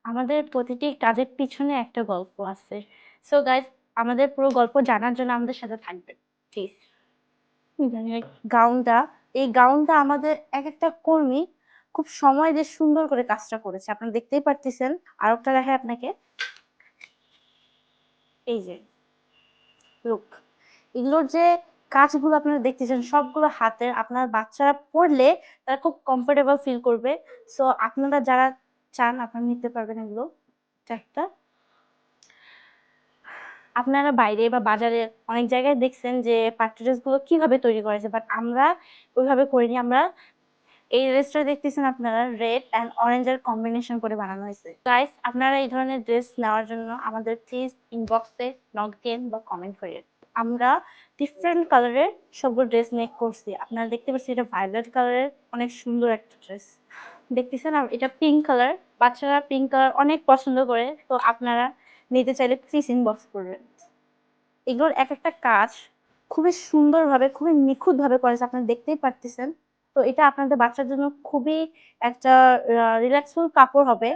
আমাদের প্রতিটি কাজের পিছনে একটা গল্প আছে। সো গাইস, আমাদের পুরো গল্প জানার জন্য আমাদের সাথে থাকবেন প্লিজ। গাউনটা এই গাউনটা আমাদের একটা কর্মী খুব সময় দিয়ে সুন্দর করে কাজটা করেছে, আপনারা দেখতেই পারতেছেন। আরেকটা দেখায় আপনাকে, এই যে লুক, এগুলোর যে কাজগুলো আপনারা দেখতেছেন সবগুলো হাতের। আপনার বাচ্চারা পড়লে তারা খুব কমফোর্টেবল ফিল করবে। সো আপনারা যারা চান আপনারা নিতে পারবেন এগুলো। একটা আপনারা বাইরে বা বাজারে অনেক জায়গায় দেখছেন যে পার্টি ড্রেস গুলো কিভাবে তৈরি করেছে, বাট আমরা ওইভাবে করিনি। আমরা এই ড্রেসটা দেখতেছেন আপনারা রেড অ্যান্ড অরেঞ্জের কম্বিনেশন করে বানানো হয়েছে। গাইস, আপনারা এই ধরনের ড্রেস নেওয়ার জন্য আমাদের প্লিজ ইনবক্সে নক দিন বা কমেন্ট করেন। আমরা ডিফারেন্ট কালারের সবগুলো ড্রেস মেক করছি। আপনারা দেখতে পাচ্ছেন এটা ভায়োলেট কালারের অনেক সুন্দর একটা ড্রেস দেখতেছেন। আর এটা পিঙ্ক কালার, বাচ্চারা পিঙ্ক কালার অনেক পছন্দ করে। তো আপনারা নিতে চাইলে প্লিজ ইনবক্স করবেন। এগুলোর একটা কাজ খুবই সুন্দরভাবে, খুবই নিখুঁতভাবে করেছে, আপনারা দেখতেই পারতেছেন। তো এটা আপনাদের বাচ্চার জন্য খুবই একটা রিল্যাক্সফুল কাপড় হবে।